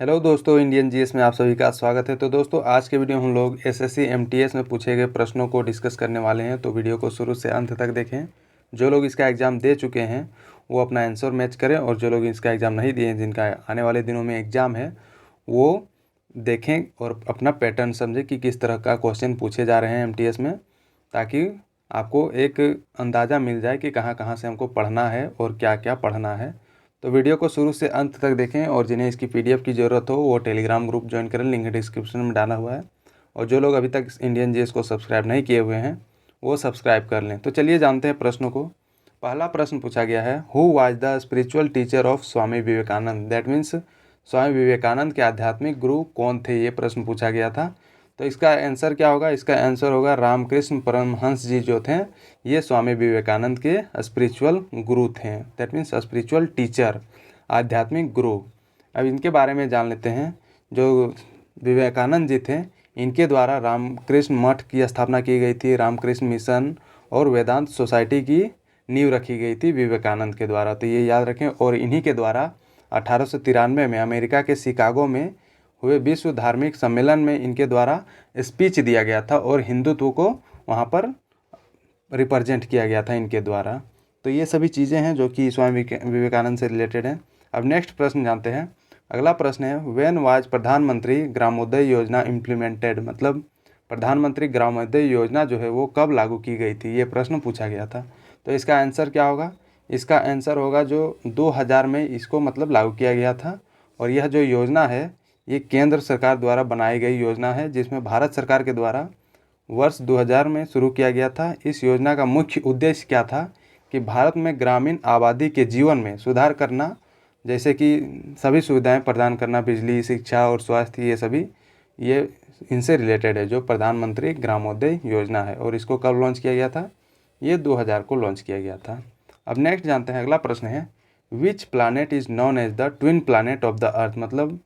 Hello दोस्तों, Indian GS में आप सभी का स्वागत है। तो दोस्तों, आज के वीडियो हम लोग एसएससी एमटीएस में पूछे गए प्रश्नों को डिस्कस करने वाले हैं। तो वीडियो को शुरू से अंत तक देखें। जो लोग इसका एग्ज़ाम दे चुके हैं वो अपना आंसर मैच करें, और जो लोग इसका एग्ज़ाम नहीं दिए हैं, जिनका आने वाले दिनों में एग्ज़ाम है, वो देखें और अपना पैटर्न समझें कि किस तरह का क्वेश्चन पूछे जा रहे हैं एमटीएस में, ताकि आपको एक अंदाज़ा मिल जाए कि कहाँ कहाँ से हमको पढ़ना है और क्या क्या पढ़ना है। तो वीडियो को शुरू से अंत तक देखें, और जिन्हें इसकी पीडीएफ की ज़रूरत हो वो टेलीग्राम ग्रुप ज्वाइन करें, लिंक डिस्क्रिप्शन में डाला हुआ है। और जो लोग अभी तक इंडियन जीएस को सब्सक्राइब नहीं किए हुए हैं वो सब्सक्राइब कर लें। तो चलिए जानते हैं प्रश्नों को। पहला प्रश्न पूछा गया है, who was the spiritual teacher of Swami Vivekananda. That means Swami Vivekananda के आध्यात्मिक गुरु कौन थे, ये प्रश्न पूछा गया था। तो इसका आंसर क्या होगा? इसका आंसर होगा रामकृष्ण परमहंस जी जो थे, ये स्वामी विवेकानंद के स्पिरिचुअल गुरु थे। दैट मीन्स स्पिरिचुअल टीचर, आध्यात्मिक गुरु। अब इनके बारे में जान लेते हैं। जो विवेकानंद जी थे, इनके द्वारा रामकृष्ण मठ की स्थापना की गई थी, रामकृष्ण मिशन और वेदांत सोसाइटी की नींव रखी गई थी विवेकानंद के द्वारा। तो ये याद रखें। और इन्हीं के द्वारा 1893 में अमेरिका के शिकागो में हुए विश्व धार्मिक सम्मेलन में इनके द्वारा स्पीच दिया गया था, और हिंदुत्व को वहाँ पर रिप्रेजेंट किया गया था इनके द्वारा। तो ये सभी चीज़ें हैं जो कि स्वामी विवेकानंद से रिलेटेड हैं। अब नेक्स्ट प्रश्न जानते हैं। अगला प्रश्न है, व्हेन वाज प्रधानमंत्री ग्रामोदय योजना इम्प्लीमेंटेड। मतलब प्रधानमंत्री ग्रामोदय योजना जो है वो कब लागू की गई थी, ये प्रश्न पूछा गया था। तो इसका आंसर क्या होगा? इसका आंसर होगा जो 2000 में इसको मतलब लागू किया गया था। और यह जो योजना है ये केंद्र सरकार द्वारा बनाई गई योजना है, जिसमें भारत सरकार के द्वारा वर्ष 2000 में शुरू किया गया था। इस योजना का मुख्य उद्देश्य क्या था कि भारत में ग्रामीण आबादी के जीवन में सुधार करना, जैसे कि सभी सुविधाएं प्रदान करना, बिजली, शिक्षा और स्वास्थ्य, ये सभी ये इनसे रिलेटेड है जो प्रधानमंत्री ग्रामोदय योजना है। और इसको कब लॉन्च किया गया था? ये 2000 को लॉन्च किया गया था। अब नेक्स्ट जानते हैं। अगला प्रश्न है, which planet is known as the twin planet of the earth. मतलब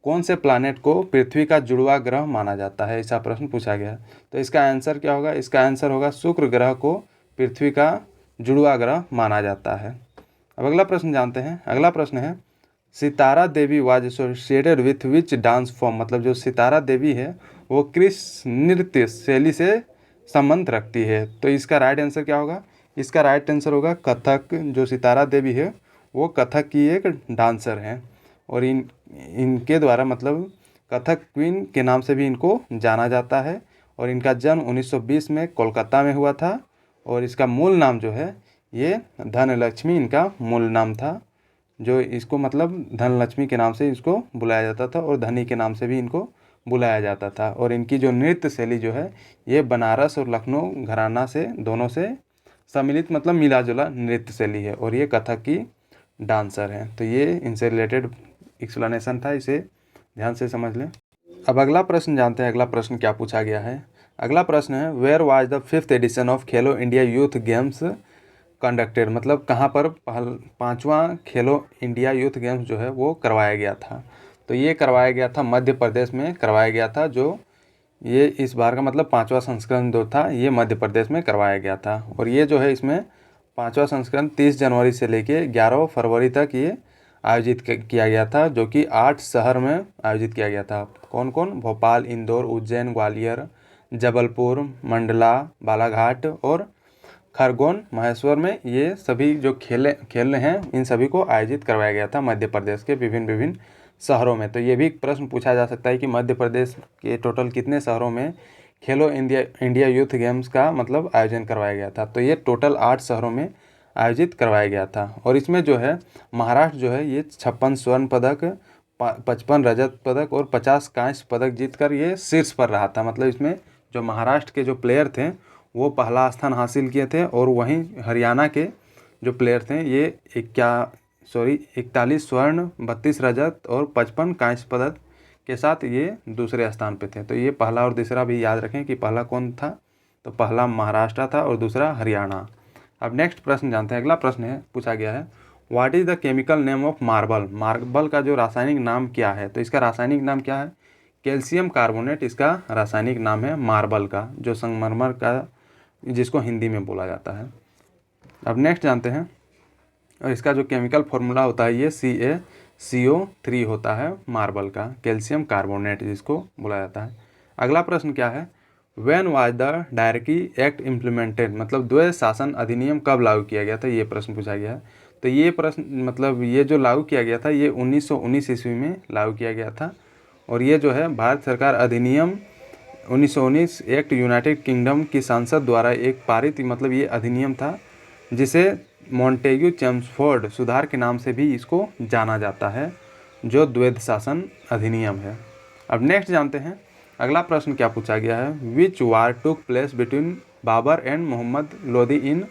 कौन से प्लानट को पृथ्वी का जुड़वा ग्रह माना जाता है, ऐसा प्रश्न पूछा गया। तो इसका आंसर क्या होगा? इसका आंसर होगा शुक्र ग्रह को पृथ्वी का जुड़वा ग्रह माना जाता है। अब अगला प्रश्न जानते हैं। अगला प्रश्न है, Sitara Devi was associated with which dance form. मतलब जो सितारा देवी है वो किस नृत्य शैली से संबंध रखती है। तो इसका राइट आंसर क्या होगा? इसका राइट आंसर होगा कथक। जो सितारा देवी है वो कथक की एक डांसर हैं, और इनके द्वारा मतलब कथक क्वीन के नाम से भी इनको जाना जाता है। और इनका जन्म 1920 में कोलकाता में हुआ था। और इसका मूल नाम जो है ये धनलक्ष्मी इनका मूल नाम था, जो इसको मतलब धनलक्ष्मी के नाम से इसको बुलाया जाता था, और धनी के नाम से भी इनको बुलाया जाता था। और इनकी जो नृत्य शैली जो है ये बनारस और लखनऊ घराना से दोनों से सम्मिलित मतलब मिला जुला नृत्य शैली है, और ये कथक की डांसर हैं। तो ये इनसे रिलेटेड एक्सप्लेनेशन था, इसे ध्यान से समझ लें। अब अगला प्रश्न जानते हैं। अगला प्रश्न क्या पूछा गया है? अगला प्रश्न है, where was the 5th edition of Khelo India youth games conducted. मतलब कहाँ पर 5वां खेलो इंडिया यूथ गेम्स जो है वो करवाया गया था। तो ये करवाया गया था मध्य प्रदेश में करवाया गया था। जो ये इस बार का मतलब 5वां संस्करण जो था ये मध्य प्रदेश में करवाया गया था। और ये जो है इसमें 5वां संस्करण 30 जनवरी से लेके 11 फरवरी तक ये आयोजित किया गया था, जो कि 8 शहर में आयोजित किया गया था। कौन कौन? भोपाल, इंदौर, उज्जैन, ग्वालियर, जबलपुर, मंडला, बालाघाट और खरगोन, महेश्वर में ये सभी जो खेल हैं इन सभी को आयोजित करवाया गया था मध्य प्रदेश के विभिन्न विभिन्न शहरों में। तो ये भी प्रश्न पूछा जा सकता है कि मध्य प्रदेश के टोटल कितने शहरों में खेलो इंडिया यूथ गेम्स का मतलब आयोजन करवाया गया था। तो ये टोटल 8 शहरों में आयोजित करवाया गया था। और इसमें जो है महाराष्ट्र जो है ये 56 स्वर्ण पदक, 55 रजत पदक और 50 कांस्य पदक जीतकर ये शीर्ष पर रहा था। मतलब इसमें जो महाराष्ट्र के जो प्लेयर थे वो पहला स्थान हासिल किए थे, और वहीं हरियाणा के जो प्लेयर थे ये 41 स्वर्ण, 32 रजत और 55 कांस्य पदक के साथ ये दूसरे स्थान पे थे। तो ये पहला और दूसरा भी याद रखें कि पहला कौन था। तो पहला महाराष्ट्र था और दूसरा हरियाणा। अब नेक्स्ट प्रश्न जानते हैं। अगला प्रश्न है पूछा गया है, what is the chemical name of marble. Marble का जो रासायनिक नाम क्या है? तो इसका रासायनिक नाम क्या है? कैल्शियम कार्बोनेट इसका रासायनिक नाम है मार्बल का, जो संगमरमर का जिसको हिंदी में बोला जाता है। अब नेक्स्ट जानते हैं। और इसका जो केमिकल फॉर्मूला होता है ये CO3 होता है मार्बल का, कैल्शियम कार्बोनेट जिसको बोला जाता है। अगला प्रश्न क्या है, when was the dietary act implemented, मतलब द्वैध शासन अधिनियम कब लागू किया गया था, ये प्रश्न पूछा गया है। तो ये प्रश्न मतलब ये जो लागू किया गया था ये 1919 ईस्वी में लागू किया गया था। और ये जो है भारत सरकार अधिनियम 1919 एक्ट यूनाइटेड किंगडम की संसद द्वारा एक पारित मतलब ये अधिनियम था, जिसे मॉन्टेग्यू चेम्सफोर्ड सुधार के नाम से भी इसको जाना जाता है, जो द्वैध शासन अधिनियम है। अब नेक्स्ट जानते हैं अगला प्रश्न क्या पूछा गया है, which war took place between Babur and Mohammad Lodi in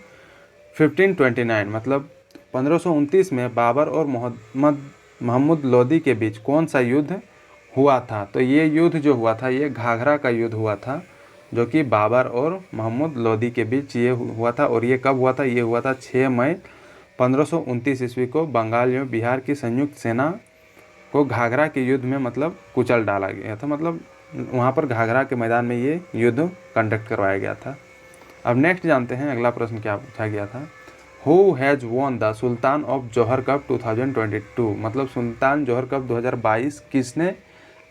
1529, मतलब 1529 में बाबर और मोहम्मद लोदी के बीच कौन सा युद्ध हुआ था। तो ये युद्ध जो हुआ था ये घाघरा का युद्ध हुआ था, जो कि बाबर और मोहम्मद लोदी के बीच ये हुआ था। और ये कब हुआ था, ये हुआ था 6 मई 1529 ईस्वी को। बंगाल में बिहार की संयुक्त सेना को घाघरा के युद्ध में मतलब कुचल डाला गया था, मतलब वहाँ पर घाघरा के मैदान में ये युद्ध कंडक्ट करवाया गया था। अब नेक्स्ट जानते हैं अगला प्रश्न क्या पूछा गया था, who has won the Sultan of Johor cup 2022, मतलब सुल्तान जौहर कप 2022 किसने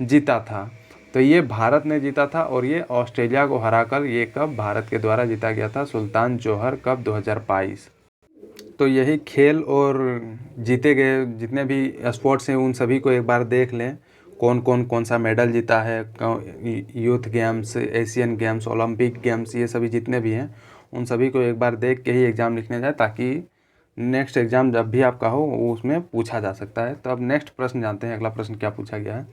जीता था। तो ये भारत ने जीता था और ये ऑस्ट्रेलिया को हराकर ये कप भारत के द्वारा जीता गया था, सुल्तान जौहर कप 2022। तो यही खेल और जीते गए जितने भी स्पोर्ट्स हैं उन सभी को एक बार देख लें, कौन सा मेडल जीता है, youth games, Asian games, Olympic games, ये सभी जितने भी हैं उन सभी को एक बार देख के ही एग्ज़ाम लिखने जाए, ताकि नेक्स्ट एग्ज़ाम जब भी आपका हो वो उसमें पूछा जा सकता है। तो अब नेक्स्ट प्रश्न जानते हैं, अगला प्रश्न क्या पूछा गया है,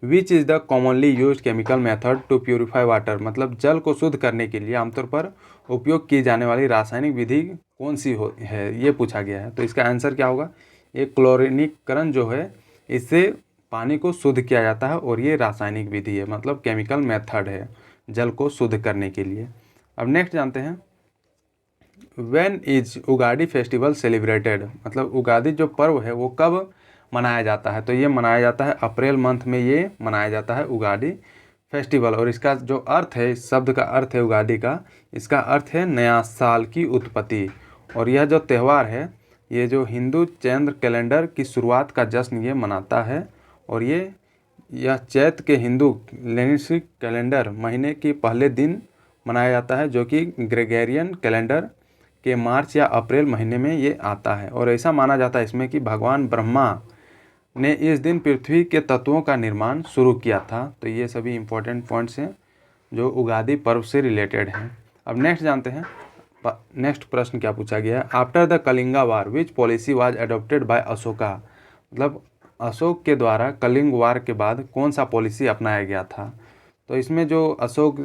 which is the commonly used chemical method to purify water, मतलब जल को शुद्ध करने के लिए आमतौर पर उपयोग की जाने वाली रासायनिक विधि कौन सी है, ये पूछा गया है। तो इसका आंसर क्या होगा, ये क्लोरीनीकरण जो है इससे पानी को शुद्ध किया जाता है और ये रासायनिक विधि है, मतलब केमिकल मेथड है जल को शुद्ध करने के लिए। अब नेक्स्ट जानते हैं, when is Ugadi festival celebrated, मतलब उगादी जो पर्व है वो कब मनाया जाता है। तो ये मनाया जाता है अप्रैल मंथ में, ये मनाया जाता है उगाड़ी फेस्टिवल। और इसका जो अर्थ है, इस शब्द का अर्थ है उगाड़ी का, इसका अर्थ है नया साल की उत्पत्ति। और यह जो त्यौहार है ये जो हिंदू चंद्र कैलेंडर की शुरुआत का जश्न ये मनाता है। और यह चैत्र के हिंदू लेनिस्टिक कैलेंडर महीने के पहले दिन मनाया जाता है, जो कि ग्रेगोरियन कैलेंडर के मार्च या अप्रैल महीने में ये आता है। और ऐसा माना जाता है इसमें कि भगवान ब्रह्मा ने इस दिन पृथ्वी के तत्वों का निर्माण शुरू किया था। तो ये सभी इंपॉर्टेंट पॉइंट्स हैं जो उगादी पर्व से रिलेटेड हैं। अब नेक्स्ट जानते हैं, नेक्स्ट प्रश्न क्या पूछा गया है, after the Kalinga war which policy was adopted by Ashoka, मतलब अशोक के द्वारा कलिंग वार के बाद कौन सा पॉलिसी अपनाया गया था। तो इसमें जो अशोक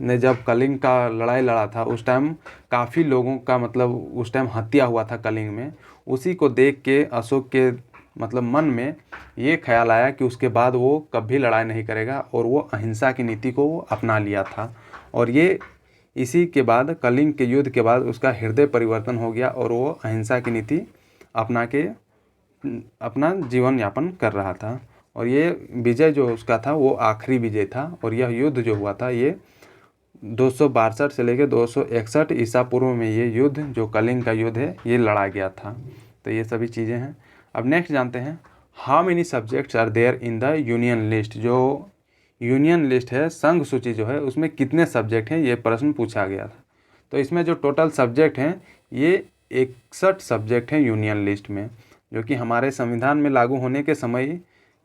ने जब कलिंग का लड़ाई लड़ा था उस टाइम काफ़ी लोगों का मतलब उस टाइम हत्या हुआ था कलिंग में। उसी को देख के अशोक के मतलब मन में ये ख्याल आया कि उसके बाद वो कभी लड़ाई नहीं करेगा और वो अहिंसा की नीति को वो अपना लिया था। और ये इसी के बाद कलिंग के युद्ध के बाद उसका हृदय परिवर्तन हो गया और वो अहिंसा की नीति अपना के अपना जीवन यापन कर रहा था। और ये विजय जो उसका था वो आखिरी विजय था। और यह युद्ध जो हुआ था ये 262 से लेकर 261 ईसा पूर्व में ये युद्ध जो कलिंग का युद्ध है ये लड़ा गया था। तो ये सभी चीज़ें हैं। अब नेक्स्ट जानते हैं, how many subjects are there in the union list, जो यूनियन लिस्ट है संघ सूची जो है उसमें कितने सब्जेक्ट हैं, ये प्रश्न पूछा गया था। तो इसमें जो टोटल सब्जेक्ट हैं ये 61 सब्जेक्ट हैं यूनियन लिस्ट में, जो कि हमारे संविधान में लागू होने के समय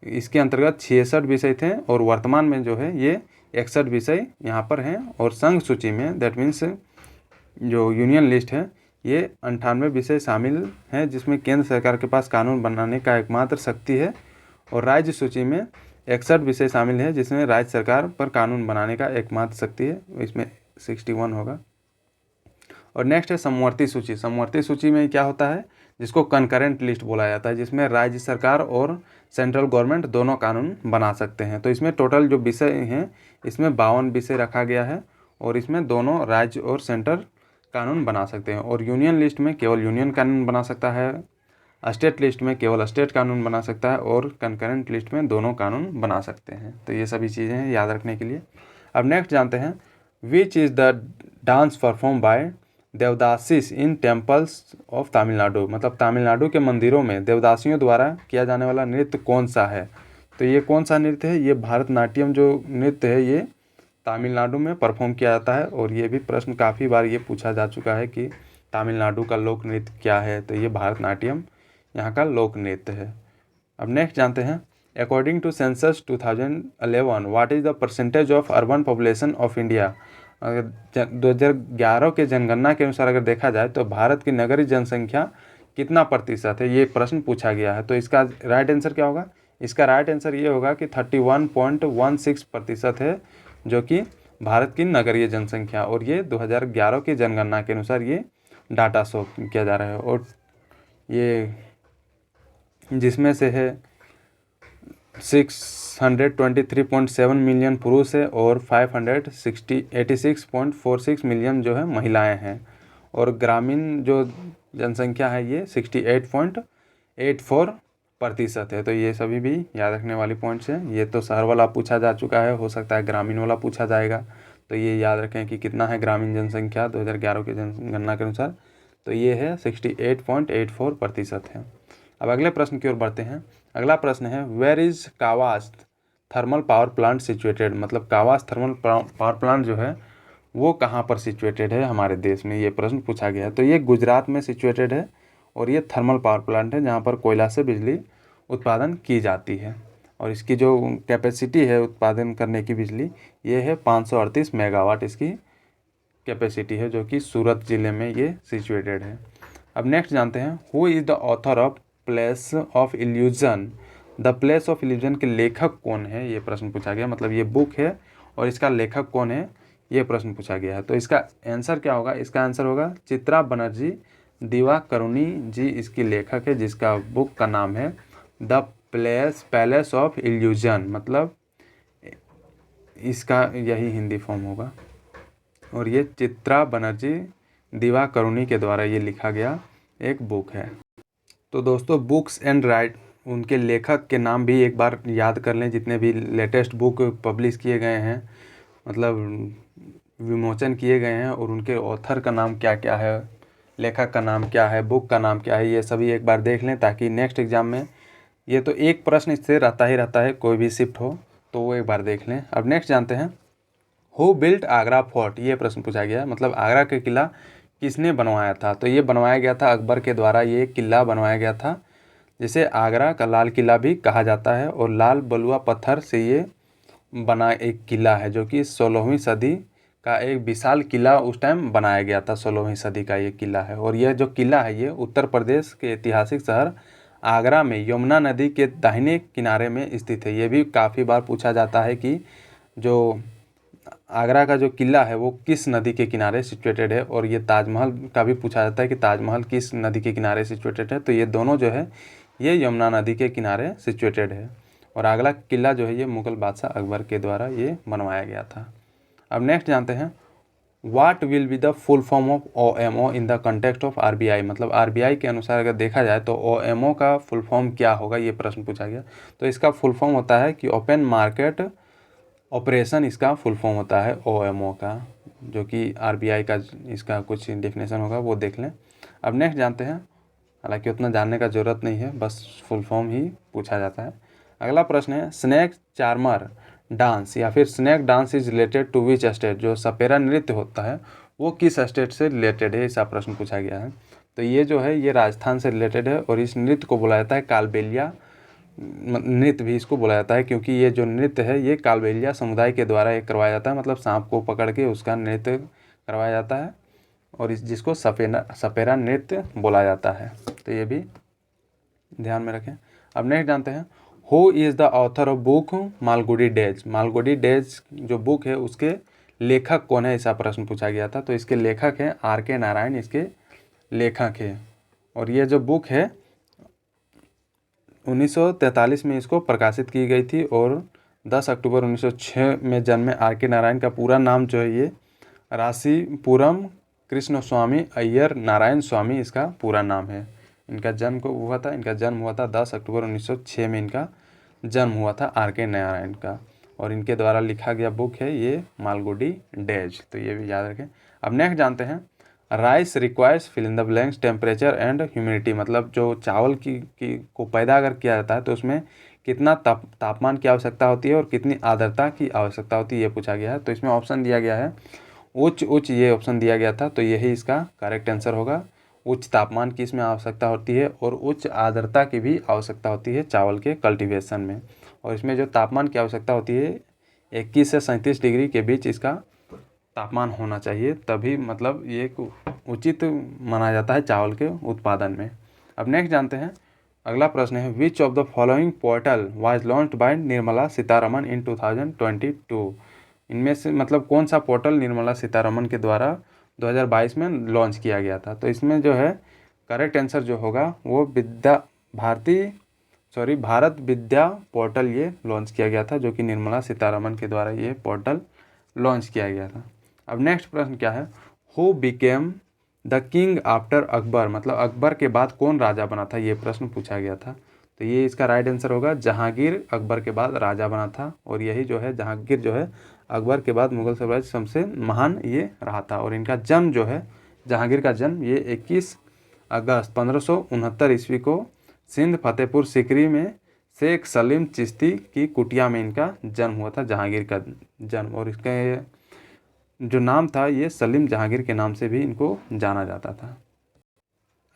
इसके अंतर्गत 66 विषय थे और वर्तमान में जो है ये 61 विषय यहाँ पर हैं। और संघ सूची में दैट मीन्स जो यूनियन लिस्ट है ये 98 विषय शामिल हैं, जिसमें केंद्र सरकार के पास कानून बनाने का एकमात्र शक्ति है। और राज्य सूची में 61 विषय शामिल है, जिसमें राज्य सरकार पर कानून बनाने का एकमात्र शक्ति है, इसमें 61 होगा। और नेक्स्ट है समवर्ती सूची। समवर्ती सूची में क्या होता है, जिसको कंकरेंट लिस्ट बोला जाता है, जिसमें राज्य सरकार और सेंट्रल गवर्नमेंट दोनों कानून बना सकते हैं। तो इसमें टोटल जो विषय हैं इसमें 52 विषय रखा गया है और इसमें दोनों राज्य और सेंटर कानून बना सकते हैं। और यूनियन लिस्ट में केवल यूनियन कानून बना सकता है, स्टेट लिस्ट में केवल स्टेट कानून बना सकता है और कंकरेंट लिस्ट में दोनों कानून बना सकते हैं। तो ये सभी चीज़ें हैं याद रखने के लिए। अब नेक्स्ट जानते हैं, which is the dance perform by devadasis in temples of Tamil Nadu, मतलब तमिलनाडु के मंदिरों में देवदासियों द्वारा किया जाने वाला नृत्य कौन सा है। तो ये कौन सा नृत्य है, ये भारतनाट्यम जो नृत्य है ये तमिलनाडु में परफॉर्म किया जाता है। और ये भी प्रश्न काफ़ी बार ये पूछा जा चुका है कि तमिलनाडु का लोक नृत्य क्या है, तो ये भारतनाट्यम यहाँ का लोक नृत्य है। अब नेक्स्ट जानते हैं, according to census 2011 what is the percentage of urban population of India. अगर 2011 के जनगणना के अनुसार अगर देखा जाए तो भारत की नगरीय जनसंख्या कितना प्रतिशत है, ये प्रश्न पूछा गया है। तो इसका राइट आंसर क्या होगा, इसका राइट आंसर ये होगा कि 31.16% है, जो कि भारत की नगरीय जनसंख्या। और ये 2011 की जनगणना के अनुसार ये डाटा शो किया जा रहा है। और ये जिसमें से है 623.7 मिलियन पुरुष है और 586.46 मिलियन जो है महिलाएं हैं। और ग्रामीण जो जनसंख्या है ये 68.84% है। तो ये सभी भी याद रखने वाली पॉइंट्स हैं। ये तो शहर वाला पूछा जा चुका है, हो सकता है ग्रामीण वाला पूछा जाएगा। तो ये याद रखें कि कितना है ग्रामीण जनसंख्या 2011 की जनगणना के अनुसार, तो ये है 68.84% है। अब अगले प्रश्न की ओर बढ़ते हैं। अगला प्रश्न है, where is Kawas thermal power plant situated, मतलब कावास थर्मल पावर प्लांट जो है वो कहाँ पर सिचुएटेड है हमारे देश में, ये प्रश्न पूछा गया है। तो ये गुजरात में सिचुएटेड है और ये थर्मल पावर प्लांट है जहाँ पर कोयला से बिजली उत्पादन की जाती है। और इसकी जो कैपेसिटी है उत्पादन करने की बिजली, ये है 538 मेगावाट इसकी कैपेसिटी है, जो कि सूरत ज़िले में ये सिचुएटेड है। अब नेक्स्ट जानते हैं, who is the author of place of illusion. The place of illusion के लेखक कौन है, ये प्रश्न पूछा गया। मतलब ये बुक है और इसका लेखक कौन है, ये प्रश्न पूछा गया है। तो इसका आंसर क्या होगा, इसका आंसर होगा चित्रा बनर्जी दिवाकरुणी जी इसकी लेखक है, जिसका बुक का नाम है द पैलेस ऑफ इल्यूजन, मतलब इसका यही हिंदी फॉर्म होगा। और ये चित्रा बनर्जी दिवाकरुणी के द्वारा ये लिखा गया एक बुक है। तो दोस्तों बुक्स एंड राइट उनके लेखक के नाम भी एक बार याद कर लें, जितने भी लेटेस्ट बुक पब्लिश किए गए हैं, मतलब विमोचन किए गए हैं, और उनके ऑथर का नाम क्या क्या है, लेखक का नाम क्या है, बुक का नाम क्या है, ये सभी एक बार देख लें, ताकि नेक्स्ट एग्जाम में ये तो एक प्रश्न इससे रहता ही रहता है, कोई भी शिफ्ट हो तो वो एक बार देख लें। अब नेक्स्ट जानते हैं, हु बिल्ट आगरा फोर्ट, ये प्रश्न पूछा गया, मतलब आगरा का किला किसने बनवाया था। तो ये बनवाया गया था अकबर के द्वारा, ये किला बनवाया गया था, जिसे आगरा का लाल किला भी कहा जाता है। और लाल बलुआ पत्थर से ये बना एक किला है, जो कि 16वीं सदी का एक विशाल किला उस टाइम बनाया गया था। 16वीं सदी का ये किला है। और यह जो किला है ये उत्तर प्रदेश के ऐतिहासिक शहर आगरा में यमुना नदी के दाहिने किनारे में स्थित है। ये भी काफ़ी बार पूछा जाता है कि जो आगरा का जो किला है वो किस नदी के किनारे सिचुएटेड है। और ये ताजमहल का भी पूछा जाता है कि ताजमहल किस नदी के किनारे सिचुएटेड है। तो ये दोनों जो है ये यमुना नदी के किनारे सिचुएटेड है। और आगरा किला जो है ये मुगल बादशाह अकबर के द्वारा ये बनवाया गया था। अब नेक्स्ट जानते हैं, what will be the full form of OMO in the context of RBI, मतलब RBI के अनुसार अगर देखा जाए तो OMO का फुल फॉर्म क्या होगा, ये प्रश्न पूछा गया। तो इसका फुल फॉर्म होता है कि ओपन मार्केट ऑपरेशन, इसका फुल फॉर्म होता है OMO का, जो कि RBI का इसका कुछ डेफिनेशन होगा, वो देख लें। अब नेक्स्ट जानते हैं, हालांकि उतना जानने का ज़रूरत नहीं है, बस फुल फॉर्म ही पूछा जाता है। अगला प्रश्न है, स्नेक चार्मर डांस या फिर snake dance is related to which state, जो सपेरा नृत्य होता है वो किस स्टेट से रिलेटेड है, ऐसा प्रश्न पूछा गया है। तो ये जो है ये राजस्थान से रिलेटेड है। और इस नृत्य को बोला जाता है कालबेलिया नृत्य भी इसको बोला जाता है, क्योंकि ये जो नृत्य है ये कालबेलिया समुदाय के द्वारा ये करवाया जाता है, मतलब सांप को पकड़ के उसका नृत्य करवाया जाता है, और इस जिसको सपेरा नृत्य बोला जाता है। तो ये भी ध्यान में रखें। अब नेक्स्ट जानते हैं, who is the author of book Malgudi days, Malgudi days जो बुक है उसके लेखक कौन है, ऐसा प्रश्न पूछा गया था। तो इसके लेखक हैं RK नारायण, इसके लेखक हैं। और ये जो बुक है 1943 में इसको प्रकाशित की गई थी। और 10 अक्टूबर 1906 में जन्मे RK नारायण का पूरा नाम जो है ये रासीपुरम कृष्ण स्वामी अय्यर नारायण स्वामी इसका पूरा नाम है। इनका जन्म हुआ था 10 अक्टूबर 1906 में इनका जन्म हुआ था RK नारायण का। और इनके द्वारा लिखा गया बुक है ये मालगुडी डेज। तो ये भी याद रखें। अब नेक्स्ट जानते हैं, rice requires fill in the blanks temperature and humidity, मतलब जो चावल की को पैदा अगर किया जाता है तो उसमें कितना तापमान की आवश्यकता होती है और कितनी आर्द्रता की आवश्यकता होती है, ये पूछा गया है। तो इसमें ऑप्शन दिया गया है उच्च उच्च, ये ऑप्शन दिया गया था, तो यही इसका करेक्ट आंसर होगा। उच्च तापमान की इसमें आवश्यकता होती है और उच्च आर्द्रता की भी आवश्यकता होती है चावल के कल्टीवेशन में। और इसमें जो तापमान की आवश्यकता होती है 21 से 37 डिग्री के बीच इसका तापमान होना चाहिए, तभी मतलब ये एक उचित माना जाता है चावल के उत्पादन में। अब नेक्स्ट जानते हैं, अगला प्रश्न है which of the following portal was launched by Nirmala Sitharaman in 2022। इनमें से मतलब कौन सा पोर्टल निर्मला सीतारमन के द्वारा 2022 में लॉन्च किया गया था। तो इसमें जो है करेक्ट आंसर जो होगा वो भारत विद्या पोर्टल ये लॉन्च किया गया था, जो कि निर्मला सीतारमन के द्वारा ये पोर्टल लॉन्च किया गया था। अब नेक्स्ट प्रश्न क्या है, who became the king after Akbar, मतलब अकबर के बाद कौन राजा बना था, ये प्रश्न पूछा गया था। तो ये इसका राइट आंसर होगा जहांगीर अकबर के बाद राजा बना था। और यही जो है जहांगीर जो है अकबर के बाद मुगल साम्राज्य सबसे महान ये रहा था। और इनका जन्म जो है, जहांगीर का जन्म ये 21 अगस्त 1569 ईस्वी को सिंध फतेहपुर सिकरी में शेख सलीम चिश्ती की कुटिया में इनका जन्म हुआ था, जहांगीर का जन्म। और इसका जो नाम था ये सलीम जहांगीर के नाम से भी इनको जाना जाता था।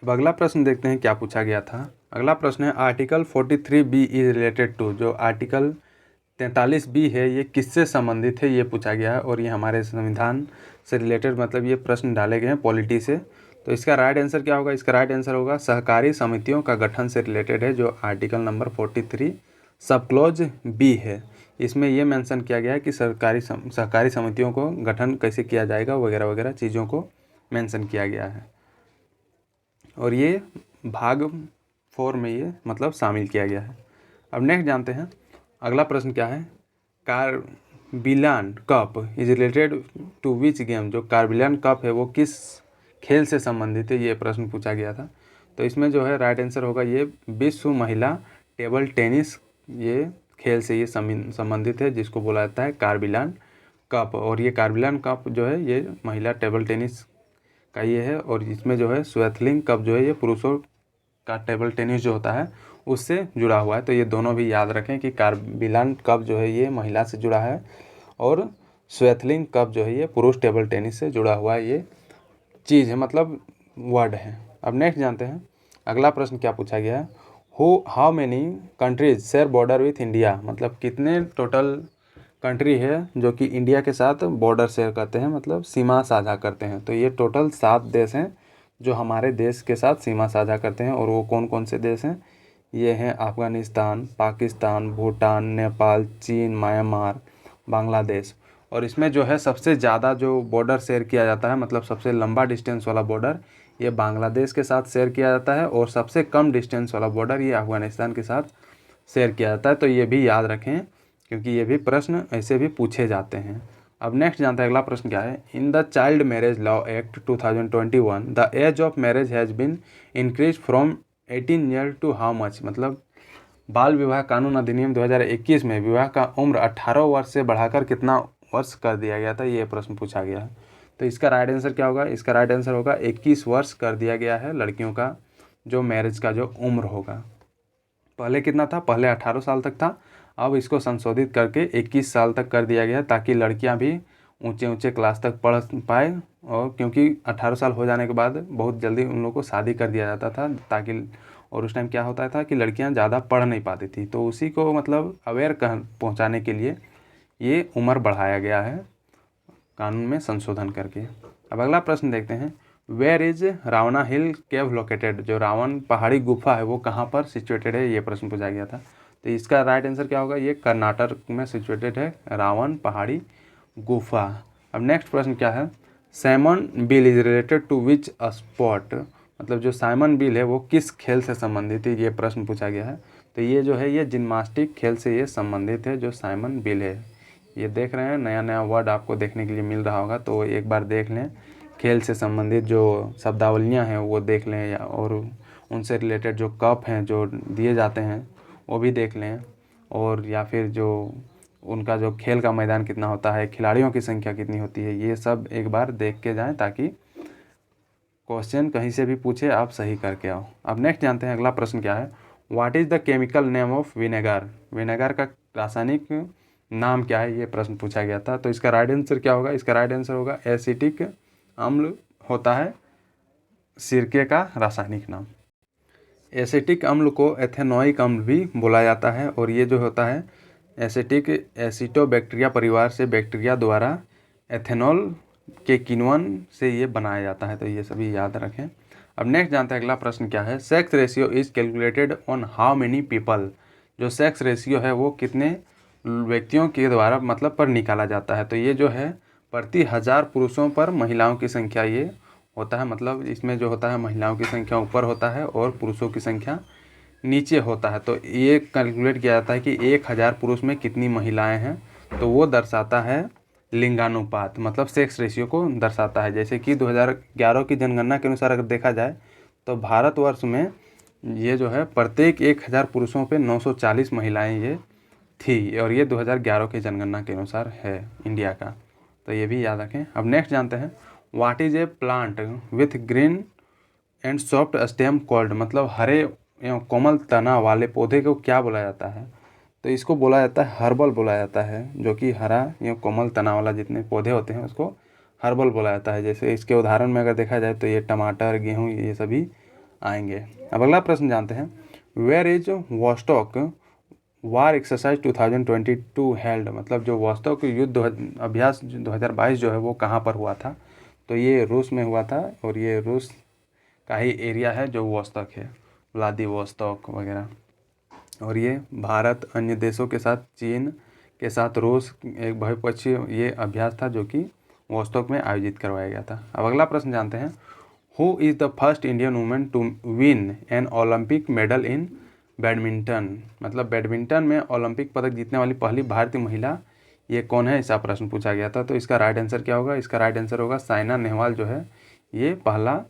अब अगला प्रश्न देखते हैं क्या पूछा गया था। अगला प्रश्न है article 43B is related to, जो आर्टिकल 43B है ये किससे संबंधित है, ये पूछा गया है। और ये हमारे संविधान से रिलेटेड मतलब ये प्रश्न डाले गए हैं पॉलिटी से। तो इसका राइट आंसर क्या होगा, इसका राइट आंसर होगा सहकारी समितियों का गठन से रिलेटेड है, जो article number 43 sub clause B है। इसमें ये मेंशन किया गया है कि सहकारी समितियों को गठन कैसे किया जाएगा वगैरह वगैरह चीज़ों को मेंशन किया गया है। और ये भाग 4 में ये मतलब शामिल किया गया है। अब नेक्स्ट जानते हैं अगला प्रश्न क्या है, Corbillon cup is related to which game, जो कार्बिलान कप है वो किस खेल से संबंधित है, ये प्रश्न पूछा गया था। तो इसमें जो है राइट आंसर होगा ये विश्व महिला टेबल टेनिस ये खेल से ये संबंधित है, जिसको बोला जाता है कार्बिलान कप। और ये कार्बिलान कप जो है ये महिला टेबल टेनिस का ये है। और इसमें जो है स्वेथलिंग कप जो है ये पुरुषों का टेबल टेनिस जो होता है उससे जुड़ा हुआ है। तो ये दोनों भी याद रखें कि कार्बिलान कप जो है ये महिला से जुड़ा है और स्वेथलिंग कप जो है ये पुरुष टेबल टेनिस से जुड़ा हुआ ये चीज़ है, मतलब वर्ड है। अब नेक्स्ट जानते हैं अगला प्रश्न क्या पूछा गया है, how many countries share border with India, मतलब कितने टोटल कंट्री है जो कि इंडिया के साथ बॉर्डर शेयर करते हैं, मतलब सीमा साझा करते हैं। तो ये टोटल 7 देश हैं जो हमारे देश के साथ सीमा साझा करते हैं। और वो कौन कौन से देश हैं, ये हैं अफ़गानिस्तान, पाकिस्तान, भूटान, नेपाल, चीन, म्यांमार, बांग्लादेश। और इसमें जो है सबसे ज़्यादा जो बॉर्डर शेयर किया जाता है, मतलब सबसे लंबा डिस्टेंस वाला बॉर्डर ये बांग्लादेश के साथ शेयर किया जाता है। और सबसे कम डिस्टेंस वाला बॉर्डर ये अफ़गानिस्तान के साथ शेयर किया जाता है। तो ये भी याद रखें क्योंकि ये भी प्रश्न ऐसे भी पूछे जाते हैं। अब नेक्स्ट जानते हैं अगला प्रश्न क्या है, in the child marriage law act 2021 the age of marriage has been increase from 18 year to how much, मतलब बाल विवाह कानून अधिनियम 2021 में विवाह का उम्र 18 वर्ष से बढ़ाकर कितना वर्ष कर दिया गया था, ये प्रश्न पूछा गया है। तो इसका राइट आंसर क्या होगा, इसका राइट आंसर होगा 21 वर्ष कर दिया गया है लड़कियों का जो मैरिज का जो उम्र होगा। पहले कितना था, पहले 18 साल तक था, अब इसको संशोधित करके 21 साल तक कर दिया गया ताकि लड़कियां भी ऊंचे ऊंचे क्लास तक पढ़ पाए। और क्योंकि 18 साल हो जाने के बाद बहुत जल्दी उन लोगों को शादी कर दिया जाता था ताकि, और उस टाइम क्या होता था कि लड़कियां ज़्यादा पढ़ नहीं पाती थी, तो उसी को मतलब अवेयर पहुंचाने के लिए ये उम्र बढ़ाया गया है कानून में संशोधन करके। अब अगला प्रश्न देखते हैं, where is Ravana hill cave located, जो रावण पहाड़ी गुफा है वो कहाँ पर सिचुएटेड है, ये प्रश्न पूछा गया था। तो इसका राइट आंसर क्या होगा, ये कर्नाटक में सिचुएटेड है रावण पहाड़ी गुफा। अब नेक्स्ट प्रश्न क्या है, Simone Biles is related to which sport, मतलब जो साइमन बिल है वो किस खेल से संबंधित है, ये प्रश्न पूछा गया है। तो ये जो है ये जिम्नास्टिक खेल से ये संबंधित है जो साइमन बिल है। ये देख रहे हैं नया नया वर्ड आपको देखने के लिए मिल रहा होगा, तो एक बार देख लें, खेल से संबंधित जो शब्दावलियाँ हैं वो देख लें, और उनसे रिलेटेड जो कप हैं जो दिए जाते हैं वो भी देख लें, और या फिर जो उनका जो खेल का मैदान कितना होता है, खिलाड़ियों की संख्या कितनी होती है, ये सब एक बार देख के जाएं ताकि क्वेश्चन कहीं से भी पूछे आप सही करके आओ। अब नेक्स्ट जानते हैं अगला प्रश्न क्या है। What is the chemical name of vinegar. Vinegar का रासायनिक नाम क्या है, ये प्रश्न पूछा गया था। तो इसका राइट आंसर क्या होगा, इसका राइट आंसर होगा एसिटिक अम्ल होता है सिरके का रासायनिक नाम। एसिटिक अम्ल को एथेनोइक अम्ल भी बोला जाता है और ये जो होता है एसिटिक एसिटोबैक्टीरिया परिवार से बैक्टीरिया द्वारा एथेनॉल के किण्वन से ये बनाया जाता है। तो ये सभी याद रखें। अब नेक्स्ट जानते हैं अगला प्रश्न क्या है। Sex ratio is calculated on how many people. जो सेक्स रेशियो है वो कितने व्यक्तियों के द्वारा मतलब पर निकाला जाता है। तो ये जो है प्रति 1000 पुरुषों पर महिलाओं की संख्या ये होता है। मतलब इसमें जो होता है महिलाओं की संख्या ऊपर होता है और पुरुषों की संख्या नीचे होता है। तो ये कैलकुलेट किया जाता है कि 1000 पुरुष में कितनी महिलाएं हैं। तो वो दर्शाता है लिंगानुपात, मतलब सेक्स रेशियो को दर्शाता है। जैसे कि 2011 की जनगणना के अनुसार अगर देखा जाए तो भारतवर्ष में ये जो है प्रत्येक 1000 पुरुषों पे 940 महिलाएं ये थी और ये 2011 की जनगणना के अनुसार है इंडिया का। तो ये भी याद रखें। अब नेक्स्ट जानते हैं what is a plant with green and soft stem called. मतलब हरे एवं कोमल तना वाले पौधे को क्या बोला जाता है। तो इसको बोला जाता है हर्बल बोला जाता है। जो कि हरा एवं कोमल तना वाला जितने पौधे होते हैं उसको हर्बल बोला जाता है। जैसे इसके उदाहरण में अगर देखा जाए तो ये टमाटर, गेहूँ ये सभी आएंगे। अब अगला प्रश्न जानते हैं where is Vostok war exercise 2022 held. मतलब जो वॉस्टॉक युद्ध अभ्यास 2022 जो है वो कहाँ पर हुआ था। तो ये रूस में हुआ था और ये रूस का ही एरिया है जो वॉस्टॉक है, व्लादिवोस्तोक वगैरह। और ये भारत अन्य देशों के साथ चीन के साथ रूस एक बहुपक्षीय ये अभ्यास था जो कि वॉस्टॉक में आयोजित करवाया गया था। अब अगला प्रश्न जानते हैं who is the first Indian women to win an Olympic medal in badminton. मतलब बैडमिंटन में ओलंपिक पदक जीतने वाली पहली भारतीय महिला ये कौन है, ऐसा प्रश्न पूछा गया था। तो इसका राइट आंसर क्या होगा, इसका राइट आंसर होगा साइना नेहवाल जो है ये पहला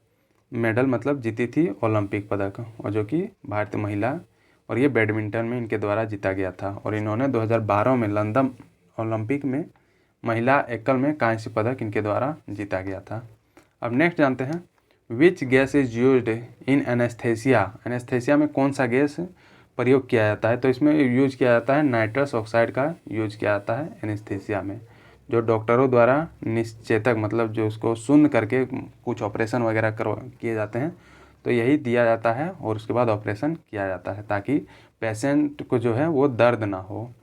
मेडल मतलब जीती थी ओलंपिक पदक और जो कि भारतीय महिला और ये बैडमिंटन में इनके द्वारा जीता गया था। और इन्होंने 2012 में लंदन ओलंपिक में महिला एकल में कांस्य पदक इनके द्वारा जीता गया था। अब नेक्स्ट जानते हैं which gas is used in anaesthesia. Anaesthesia में कौन सा गैस प्रयोग किया जाता है। तो इसमें यूज किया जाता है नाइट्रस ऑक्साइड का यूज किया जाता है एनेस्थेसिया में। जो डॉक्टरों द्वारा निश्चेतक मतलब जो उसको सुन करके कुछ ऑपरेशन वगैरह किए जाते हैं तो यही दिया जाता है और उसके बाद ऑपरेशन किया जाता है ताकि पेशेंट को जो है वो दर्द ना हो।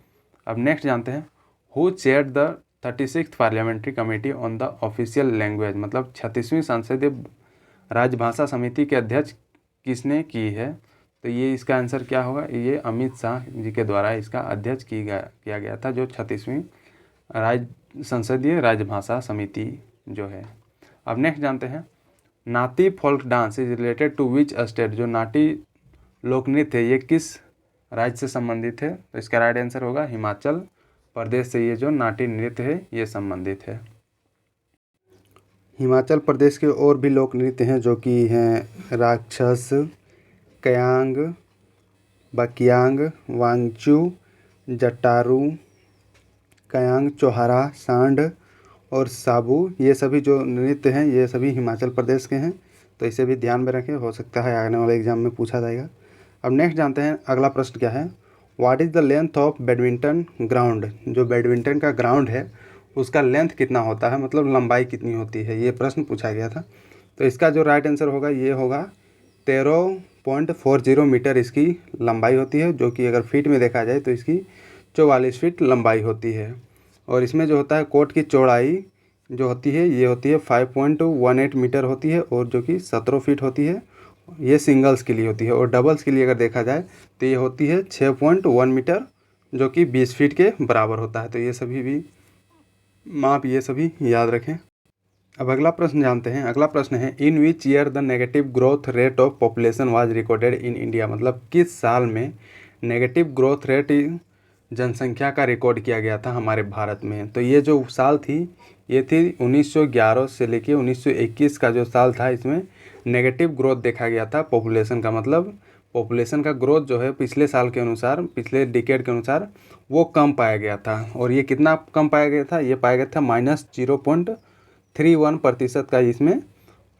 अब नेक्स्ट जानते हैं who chaired the 36th parliamentary committee on the official language. मतलब 36वीं संसदीय राजभाषा समिति के अध्यक्ष किसने की है। तो ये इसका आंसर क्या होगा, ये अमित शाह जी के द्वारा इसका अध्यक्ष किया गया था जो 36वीं संसदीय राजभाषा समिति जो है। अब नेक्स्ट जानते हैं Nati folk dance is related to which state. जो नाटी लोक नृत्य है ये किस राज्य से संबंधित है। तो इसका राइट आंसर होगा हिमाचल प्रदेश से ये जो नाटी नृत्य है ये संबंधित है। हिमाचल प्रदेश के और भी लोक नृत्य हैं जो कि हैं राक्षस, कयांग, बकियांग, वांगचू, जटारू, कयांग, चौहारा, सांड और साबू। ये सभी जो नृत्य हैं ये सभी हिमाचल प्रदेश के हैं। तो इसे भी ध्यान में रखें, हो सकता है आने वाले एग्जाम में पूछा जाएगा। अब नेक्स्ट जानते हैं अगला प्रश्न क्या है what is the length of badminton ground. जो बैडमिंटन का ग्राउंड है उसका लेंथ कितना होता है, मतलब लंबाई कितनी होती है, ये प्रश्न पूछा गया था। तो इसका जो राइट आंसर होगा ये होगा 13.40 मीटर इसकी लंबाई होती है। जो कि अगर फीट में देखा जाए तो इसकी 44 फीट लंबाई होती है। और इसमें जो होता है कोर्ट की चौड़ाई जो होती है ये होती है 5.18 मीटर होती है और जो कि 17 फीट होती है। ये सिंगल्स के लिए होती है और डबल्स के लिए अगर देखा जाए तो ये होती है 6.1 मीटर जो कि 20 फीट के बराबर होता है। तो ये सभी भी माप ये सभी याद रखें। अब अगला प्रश्न जानते हैं। अगला प्रश्न है in which year the negative growth rate of population was recorded in India. मतलब किस साल में नेगेटिव ग्रोथ रेट जनसंख्या का रिकॉर्ड किया गया था हमारे भारत में। तो ये जो साल थी ये थी 1911 से लेके 1921 का जो साल था इसमें नेगेटिव ग्रोथ देखा गया था पॉपुलेशन का। मतलब पॉपुलेशन का ग्रोथ जो है पिछले साल के अनुसार पिछले डिकेड के अनुसार वो कम पाया गया था। और ये कितना कम पाया गया था, ये पाया गया था -0.31% का इसमें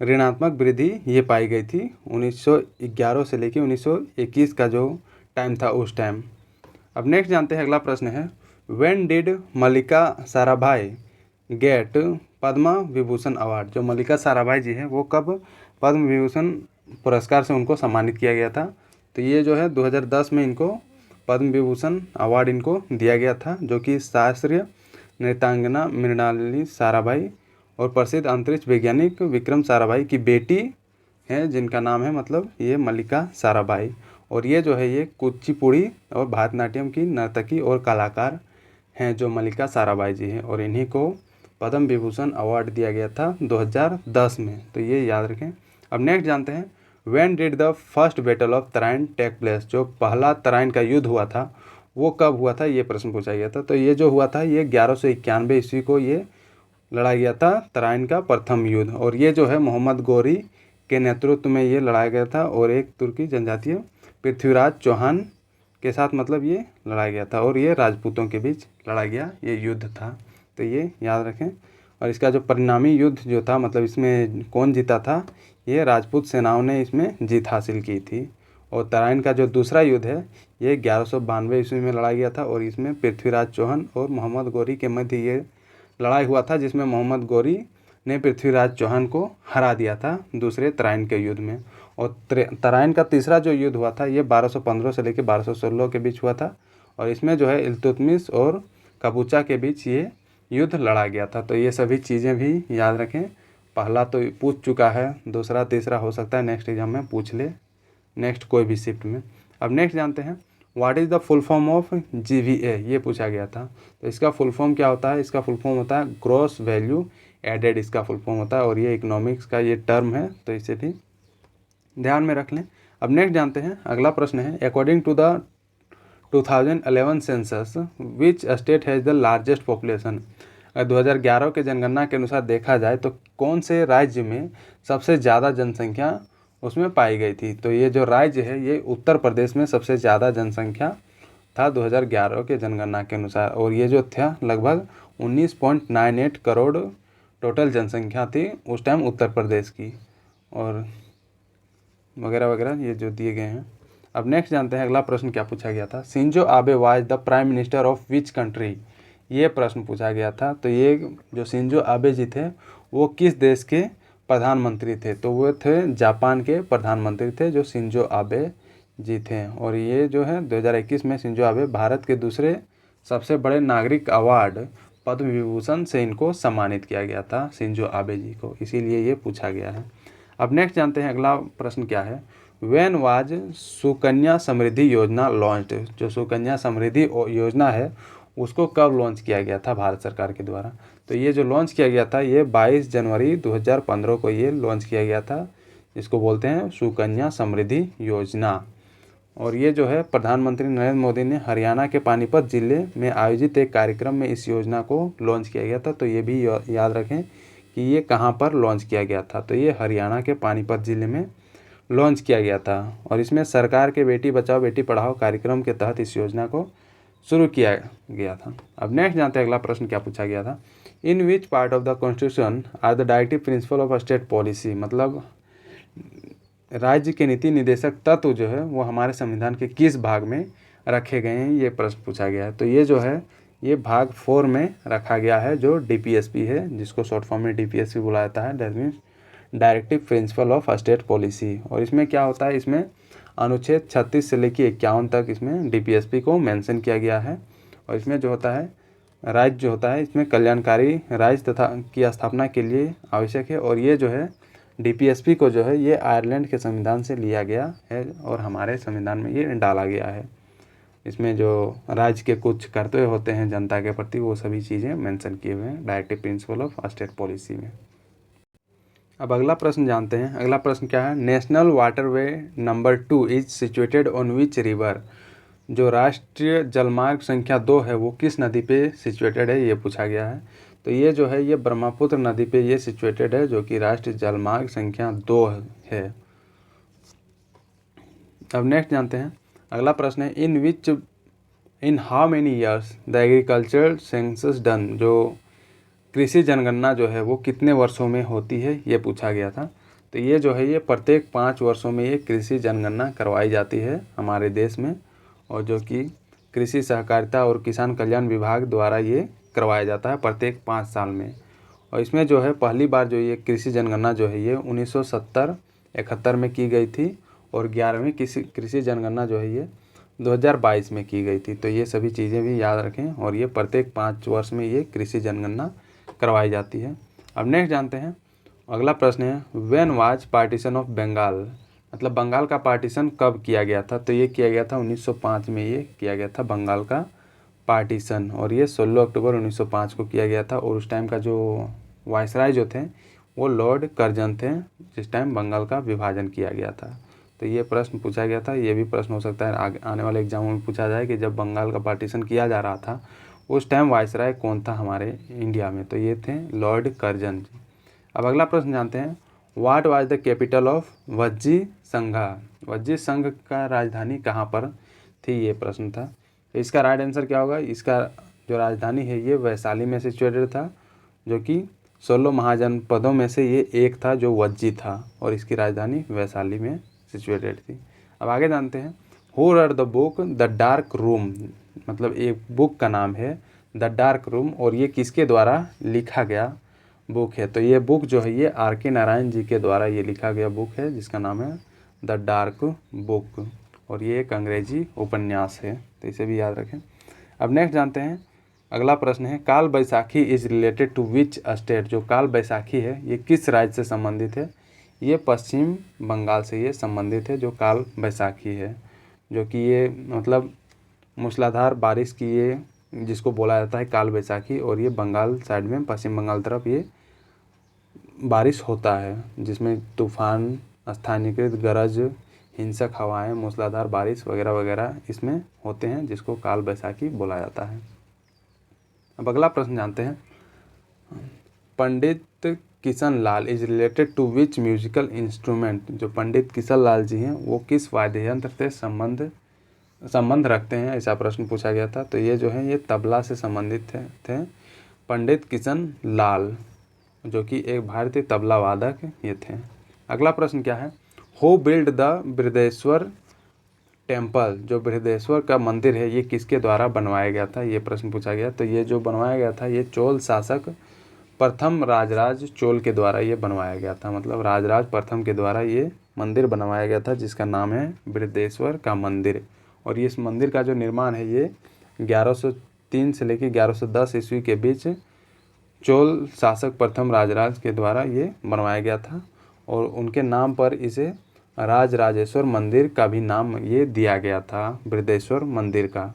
ऋणात्मक वृद्धि ये पाई गई थी 1911 से लेकर 1921 का जो टाइम था उस टाइम। अब नेक्स्ट जानते हैं, अगला प्रश्न है when did Mallika Sarabhai get Padma Vibhushan award. जो मल्लिका साराभाई जी हैं वो कब पद्म विभूषण पुरस्कार से उनको सम्मानित किया गया था? तो ये जो है 2010 में इनको पद्म विभूषण अवार्ड इनको दिया गया था, जो कि शास्त्रीय नृत्यांगना मृणालिनी साराभाई और प्रसिद्ध अंतरिक्ष वैज्ञानिक विक्रम साराभाई की बेटी हैं, जिनका नाम है मतलब ये मल्लिका साराभाई। और ये जो है ये कुचिपुड़ी और भारतनाट्यम की नर्तकी और कलाकार हैं जो मल्लिका साराभाई जी हैं, और इन्हीं को पद्म विभूषण अवार्ड दिया गया था 2010 में, तो ये याद रखें। अब नेक्स्ट जानते हैं when did the first battle of Tarain take place. जो पहला तराइन का युद्ध हुआ था वो कब हुआ था, ये प्रश्न पूछा गया था। तो ये जो हुआ था ये 1191 ईस्वी को ये लड़ा गया था तराइन का प्रथम युद्ध, और ये जो है मोहम्मद गौरी के नेतृत्व में ये लड़ाया गया था, और एक तुर्की जनजातीय पृथ्वीराज चौहान के साथ मतलब ये लड़ाया गया था, और ये राजपूतों के बीच लड़ा गया ये युद्ध था, तो ये याद रखें। और इसका जो परिणामी युद्ध जो था मतलब इसमें कौन जीता था, ये राजपूत सेनाओं ने इसमें जीत हासिल की थी। और तराइन का जो दूसरा युद्ध है ये 1192 ईस्वी में लड़ा गया था, और इसमें पृथ्वीराज चौहान और मोहम्मद गौरी के मध्य ये लड़ाई हुआ था, जिसमें मोहम्मद गौरी ने पृथ्वीराज चौहान को हरा दिया था दूसरे तराइन के युद्ध में। और तराइन का तीसरा जो युद्ध हुआ था ये 1215 से लेकर 1216 के बीच हुआ था, और इसमें जो है इल्तुतमिश और कबूचा के बीच ये युद्ध लड़ा गया था। तो ये सभी चीज़ें भी याद रखें। पहला तो पूछ चुका है, दूसरा तीसरा हो सकता है नेक्स्ट एग्जाम में पूछ ले, नेक्स्ट कोई भी शिफ्ट में। अब नेक्स्ट जानते हैं what is the full form of GVA, ये पूछा गया था। तो इसका फुल फॉर्म क्या होता है? इसका फुल फॉर्म होता है ग्रॉस वैल्यू एडेड, इसका फुल फॉर्म होता है, और ये इकोनॉमिक्स का ये टर्म है, तो इसे भी ध्यान में रख लें। अब नेक्स्ट जानते हैं, अगला प्रश्न है according to the 2011 census which state has the largest population. अगर 2011 के जनगणना के अनुसार देखा जाए तो कौन से राज्य में सबसे ज़्यादा जनसंख्या उसमें पाई गई थी? तो ये जो राज्य है ये उत्तर प्रदेश में सबसे ज़्यादा जनसंख्या था 2011 के जनगणना के अनुसार, और ये जो था लगभग 19.98 करोड़ टोटल जनसंख्या थी उस टाइम उत्तर प्रदेश की, और वगैरह वगैरह ये जो दिए गए हैं। अब नेक्स्ट जानते हैं, अगला प्रश्न क्या पूछा गया था, Shinzo Abe was the prime minister of which country, ये प्रश्न पूछा गया था। तो ये जो शिंजो आबे जी थे वो किस देश के प्रधानमंत्री थे? तो वो थे जापान के प्रधानमंत्री थे जो शिंजो आबे जी थे, और ये जो है 2021 में शिंजो आबे भारत के दूसरे सबसे बड़े नागरिक अवार्ड पद्म विभूषण से इनको सम्मानित किया गया था शिंजो आबे जी को, इसीलिए ये पूछा गया है। अब नेक्स्ट जानते हैं, अगला प्रश्न क्या है, व्हेन वाज सुकन्या समृद्धि योजना लॉन्च्ड। जो सुकन्या समृद्धि योजना है उसको कब लॉन्च किया गया था भारत सरकार के द्वारा? तो ये जो लॉन्च किया गया था ये 22 जनवरी 2015 को ये लॉन्च किया गया था, जिसको बोलते हैं सुकन्या समृद्धि योजना। और ये जो है प्रधानमंत्री नरेंद्र मोदी ने हरियाणा के पानीपत जिले में आयोजित एक कार्यक्रम में इस योजना को लॉन्च किया गया था। तो ये भी याद रखें कि ये कहाँ पर लॉन्च किया गया था, तो ये हरियाणा के पानीपत जिले में लॉन्च किया गया था, और इसमें सरकार के बेटी बचाओ बेटी पढ़ाओ कार्यक्रम के तहत इस योजना को शुरू किया गया था। अब नेक्स्ट जानते हैं, अगला प्रश्न क्या पूछा गया था, in which part of the constitution are the directive principle of state policy. मतलब राज्य के नीति निदेशक तत्व जो है वो हमारे संविधान के किस भाग में रखे गए हैं, ये प्रश्न पूछा गया है। तो ये जो है ये भाग 4 में रखा गया है, जो DPSP है, जिसको शॉर्ट फॉर्म में DPSP बुलाया जाता है, that means directive principle of state policy. और इसमें क्या होता है, इसमें अनुच्छेद 36 से लेकर 51 तक इसमें DPSP को मेंशन किया गया है। और इसमें जो होता है राज्य जो होता है इसमें कल्याणकारी राज्य तथा की स्थापना के लिए आवश्यक है, और ये जो है DPSP को जो है ये आयरलैंड के संविधान से लिया गया है और हमारे संविधान में ये डाला गया है। इसमें जो राज्य के कुछ कर्तव्य होते हैं जनता के प्रति वो सभी चीज़ें मेंशन किए हुए हैं directive principle of state policy में। अब अगला प्रश्न जानते हैं, अगला प्रश्न क्या है, national waterway number 2 is situated on which river. जो राष्ट्रीय जलमार्ग संख्या 2 है वो किस नदी पे सिचुएटेड है, ये पूछा गया है। तो ये जो है ये ब्रह्मपुत्र नदी पे ये सिचुएटेड है, जो कि राष्ट्रीय जलमार्ग संख्या 2 है। अब नेक्स्ट जानते हैं, अगला प्रश्न है, in how many years the agriculture census done. जो कृषि जनगणना जो है वो कितने वर्षों में होती है, ये पूछा गया था। तो ये जो है ये प्रत्येक 5 वर्षों में ये कृषि जनगणना करवाई जाती है हमारे देश में, और जो कि कृषि सहकारिता और किसान कल्याण विभाग द्वारा ये करवाया जाता है प्रत्येक 5 साल में। और इसमें जो है पहली बार जो ये कृषि जनगणना जो है ये 1970-71 में की गई थी, और 11वीं कृषि जनगणना जो है ये 2022 में की गई थी। तो ये सभी चीज़ें भी याद रखें, और ये प्रत्येक 5 वर्ष में ये कृषि जनगणना करवाई जाती है। अब नेक्स्ट जानते हैं, अगला प्रश्न है when was partition of Bengal, मतलब बंगाल का पार्टीशन कब किया गया था। तो ये किया गया था 1905 में ये किया गया था बंगाल का पार्टीशन, और ये 16 अक्टूबर 1905 को किया गया था। और उस टाइम का जो वायसराय जो थे वो लॉर्ड कर्जन थे, जिस टाइम बंगाल का विभाजन किया गया था। तो ये प्रश्न पूछा गया था, ये भी प्रश्न हो सकता है आने वाले एग्जामों में पूछा जाए कि जब बंगाल का पार्टीशन किया जा रहा था उस टाइम वायसराय कौन था हमारे इंडिया में। तो ये थे लॉर्ड कर्जन जी। अब अगला प्रश्न जानते हैं, what was the capital of Vajji संघा, वज्जी संघ का राजधानी कहाँ पर थी, ये प्रश्न था। तो इसका राइट आंसर क्या होगा, इसका जो राजधानी है ये वैशाली में सिचुएटेड था, जो कि 16 महाजनपदों में से ये एक था जो वज्जी था, और इसकी राजधानी वैशाली में सिचुएटेड थी। अब आगे जानते हैं, who rot the book the dark room, मतलब एक बुक का नाम है द डार्क रूम, और ये किसके द्वारा लिखा गया बुक है। तो ये बुक जो है ये R.K. नारायण जी के द्वारा ये लिखा गया बुक है, जिसका नाम है द डार्क बुक, और ये एक अंग्रेजी उपन्यास है। तो इसे भी याद रखें। अब नेक्स्ट जानते हैं, अगला प्रश्न है Kal Baisakhi is related to which state, जो काल बैसाखी है ये किस राज्य से संबंधित है। ये पश्चिम बंगाल से ये संबंधित है, जो काल बैसाखी है, जो कि ये मतलब मूसलाधार बारिश की ये जिसको बोला जाता है काल बैसाखी, और ये बंगाल साइड में पश्चिम बंगाल तरफ ये बारिश होता है, जिसमें तूफान, स्थानीयकृत गरज, हिंसक हवाएं, मूसलाधार बारिश वगैरह वगैरह इसमें होते हैं, जिसको काल बैसाखी बोला जाता है। अब अगला प्रश्न जानते हैं, Pandit Kishan Lal is related to which musical instrument, जो पंडित किशन लाल जी हैं वो किस वाद्य यंत्र से संबंध रखते हैं, ऐसा प्रश्न पूछा गया था। तो ये जो है ये तबला से संबंधित थे पंडित किशन लाल, जो कि एक भारतीय तबला वादक ये थे। अगला प्रश्न क्या है, who build the Brihadeshwara temple, जो बृहदेश्वर का मंदिर है ये किसके द्वारा बनवाया गया था, ये प्रश्न पूछा गया। तो ये जो बनवाया गया था ये चोल शासक प्रथम राजराज चोल के द्वारा ये बनवाया गया था, मतलब राजराज प्रथम के द्वारा ये मंदिर बनवाया गया था, जिसका नाम है बृहदेश्वर का मंदिर। और ये इस मंदिर का जो निर्माण है ये 1103 से लेकर 1110 ईस्वी के बीच चोल शासक प्रथम राजराज के द्वारा ये बनवाया गया था, और उनके नाम पर इसे राजराजेश्वर मंदिर का भी नाम ये दिया गया था, बृहदेश्वर मंदिर का।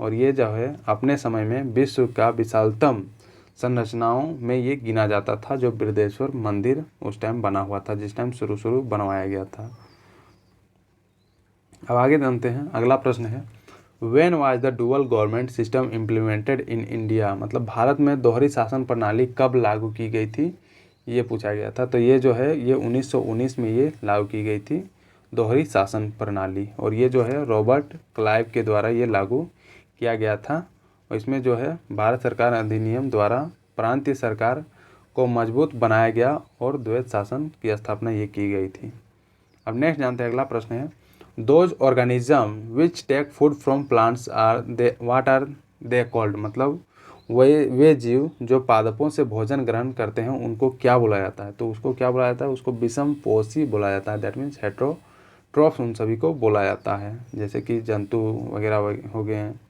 और ये जो है अपने समय में विश्व का विशालतम संरचनाओं में ये गिना जाता था, जो बृहदेश्वर मंदिर उस टाइम बना हुआ था, जिस टाइम शुरू बनवाया गया था। अब आगे जानते हैं, अगला प्रश्न है when was the dual government system implemented in India, मतलब भारत में दोहरी शासन प्रणाली कब लागू की गई थी, ये पूछा गया था। तो ये जो है ये 1919 में ये लागू की गई थी दोहरी शासन प्रणाली, और ये जो है रॉबर्ट क्लाइव के द्वारा ये लागू किया गया था। और इसमें जो है भारत सरकार अधिनियम द्वारा प्रांतीय सरकार को मजबूत बनाया गया, और द्वैत शासन की स्थापना ये की गई थी। अब नेक्स्ट जानते हैं, अगला प्रश्न है those organism which take food from plants are they what are they called, मतलब वे जीव जो पादपों से भोजन ग्रहण करते हैं उनको क्या बोला जाता है। तो उसको क्या बोला जाता है, उसको विषमपोषी बोला जाता है, दैट मीन्स हेट्रोट्रॉफ्स उन सभी को बोला जाता है, जैसे कि जंतु वगैरह हो गए हैं,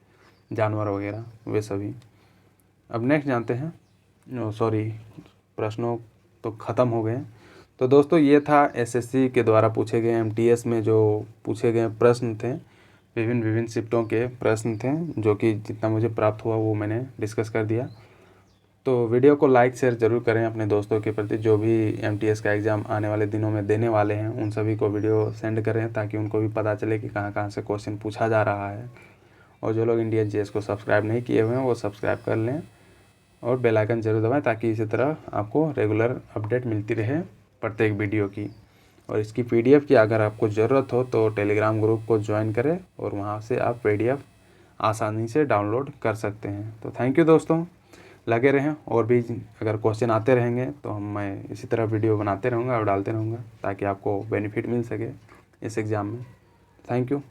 जानवर वगैरह वे सभी। अब नेक्स्ट जानते हैं, सॉरी प्रश्नों तो ख़त्म हो गए। तो दोस्तों ये था एसएससी के द्वारा पूछे गए एमटीएस में जो पूछे गए प्रश्न थे, विभिन्न शिफ्टों के प्रश्न थे, जो कि जितना मुझे प्राप्त हुआ वो मैंने डिस्कस कर दिया। तो वीडियो को लाइक शेयर ज़रूर करें अपने दोस्तों के प्रति, जो भी एमटीएस का एग्ज़ाम आने वाले दिनों में देने वाले हैं उन सभी को वीडियो सेंड करें, ताकि उनको भी पता चले कि कहाँ कहाँ से क्वेश्चन पूछा जा रहा है। और जो लोग इंडियन जीएस को सब्सक्राइब नहीं किए हुए हैं वो सब्सक्राइब कर लें, और बेल आइकन जरूर दबाएं, ताकि इसी तरह आपको रेगुलर अपडेट मिलती रहे प्रत्येक वीडियो की। और इसकी पीडीएफ की अगर आपको ज़रूरत हो तो टेलीग्राम ग्रुप को ज्वाइन करें, और वहाँ से आप पीडीएफ आसानी से डाउनलोड कर सकते हैं। तो थैंक यू दोस्तों, लगे रहें और भी अगर क्वेश्चन आते रहेंगे तो मैं इसी तरह वीडियो बनाते रहूँगा और डालते रहूँगा ताकि आपको बेनिफिट मिल सके इस एग्ज़ाम में। Thank you.